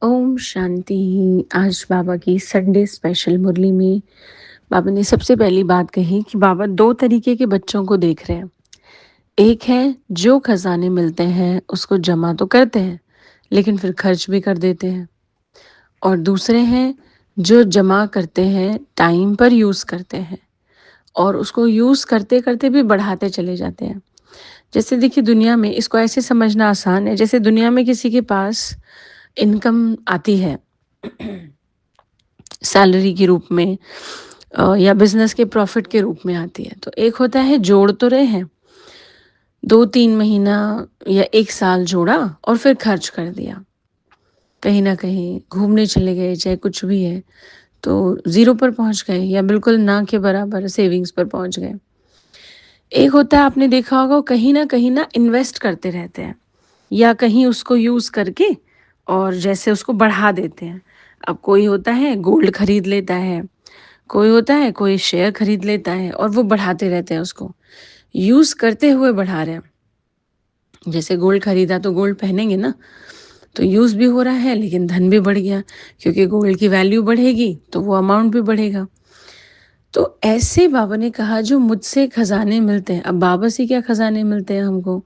ओम शांति। आज बाबा की Sunday special मुरली में बाबा ने सबसे पहली बात कही कि बाबा दो तरीके के बच्चों को देख रहे हैं। एक है जो खजाने मिलते हैं उसको जमा तो करते हैं लेकिन फिर खर्च भी कर देते हैं, और दूसरे हैं जो जमा करते हैं, टाइम पर यूज़ करते हैं और उसको यूज़ करते करते भी बढ़ाते चले जाते हैं। जैसे देखिए, दुनिया में इसको ऐसे समझना आसान है, जैसे दुनिया में किसी के पास इनकम आती है सैलरी के रूप में, या बिजनेस के प्रॉफिट के रूप में आती है। तो एक होता है जोड़ तो रहे हैं, 2-3 महीना या 1 साल जोड़ा और फिर खर्च कर दिया। कहीं न कहीं घूमने चले गए, चाहे कुछ भी है, तो ज़ीरो पर पहुँच गए या बिल्कुल ना के बराबर सेविंग्स पर पहुँच गए। एक होता है, आपने देखा होगा, वो कहीं न इन्वेस्ट करते रहते हैं या कहीं उसको यूज़ करके और जैसे उसको बढ़ा देते हैं। अब कोई होता है गोल्ड खरीद लेता है, कोई होता है कोई शेयर खरीद लेता है और वो बढ़ाते रहते हैं उसको, यूज़ करते हुए बढ़ा रहे हैं। जैसे गोल्ड खरीदा तो गोल्ड पहनेंगे ना, तो यूज़ भी हो रहा है लेकिन धन भी बढ़ गया, क्योंकि गोल्ड की वैल्यू बढ़ेगी तो वो अमाउंट भी बढ़ेगा। तो ऐसे बाबा ने कहा जो मुझसे खजाने मिलते हैं। अब बाबा से क्या खजाने मिलते हैं हमको?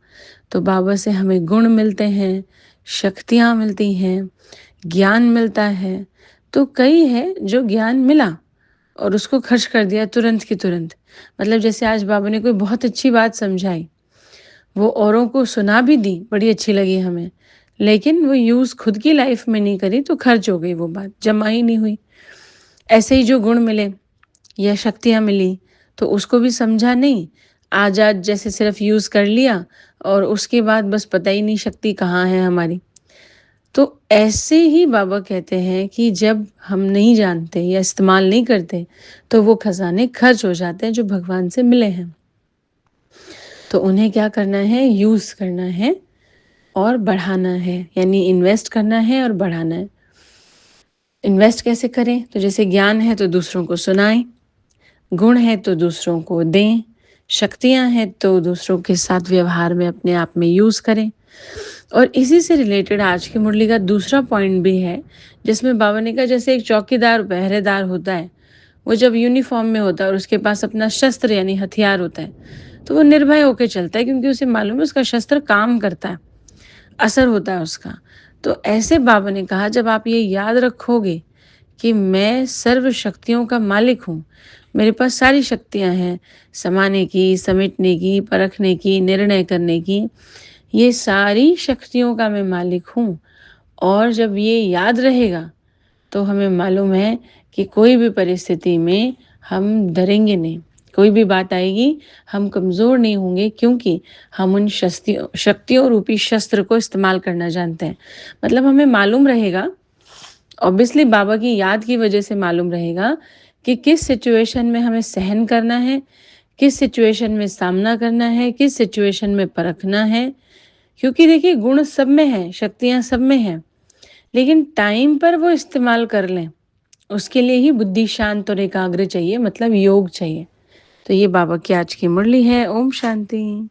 तो बाबा से हमें गुण मिलते हैं, शक्तियाँ मिलती हैं, ज्ञान मिलता है। तो कई है जो ज्ञान मिला और उसको खर्च कर दिया तुरंत की तुरंत। मतलब जैसे आज बाबा ने कोई बहुत अच्छी बात समझाई, वो औरों को सुना भी दी, बड़ी अच्छी लगी हमें, लेकिन वो यूज़ खुद की लाइफ में नहीं करी तो खर्च हो गई, वो बात जमा ही नहीं हुई। ऐसे ही जो गुण मिले या शक्तियाँ मिली तो उसको भी समझा नहीं, आज जैसे सिर्फ यूज़ कर लिया और उसके बाद बस पता ही नहीं शक्ति कहाँ है हमारी। तो ऐसे ही बाबा कहते हैं कि जब हम नहीं जानते या इस्तेमाल नहीं करते तो वो खजाने खर्च हो जाते हैं जो भगवान से मिले हैं। तो उन्हें क्या करना है? यूज़ करना है और बढ़ाना है, यानी इन्वेस्ट करना है और बढ़ाना है। इन्वेस्ट कैसे करें? तो जैसे ज्ञान है तो दूसरों को सुनाएं, गुण है तो दूसरों को दें, शक्तियाँ हैं तो दूसरों के साथ व्यवहार में अपने आप में यूज़ करें। और इसी से रिलेटेड आज की मुरली का दूसरा पॉइंट भी है, जिसमें बाबा ने कहा जैसे एक चौकीदार पहरेदार होता है, वो जब यूनिफॉर्म में होता है और उसके पास अपना शस्त्र यानी हथियार होता है, तो वो निर्भय होकर चलता है क्योंकि उसे मालूम है उसका शस्त्र काम करता है, असर होता है उसका। तो ऐसे बाबा ने कहा जब आप ये याद रखोगे कि मैं सर्व शक्तियों का मालिक हूँ, मेरे पास सारी शक्तियाँ हैं, समाने की, समेटने की, परखने की, निर्णय करने की, ये सारी शक्तियों का मैं मालिक हूँ। और जब ये याद रहेगा तो हमें मालूम है कि कोई भी परिस्थिति में हम डरेंगे नहीं, कोई भी बात आएगी हम कमज़ोर नहीं होंगे, क्योंकि हम उन शस्तियों शक्तियों रूपी शस्त्र को इस्तेमाल करना जानते हैं। मतलब हमें मालूम रहेगा, ऑब्वियसली बाबा की याद की वजह से मालूम रहेगा कि किस सिचुएशन में हमें सहन करना है, किस सिचुएशन में सामना करना है, किस सिचुएशन में परखना है। क्योंकि देखिए गुण सब में हैं, शक्तियाँ सब में हैं, लेकिन टाइम पर वो इस्तेमाल कर लें, उसके लिए ही बुद्धि शांत और एकाग्र चाहिए, मतलब योग चाहिए। तो ये बाबा की आज की मुरली है। ओम शांति।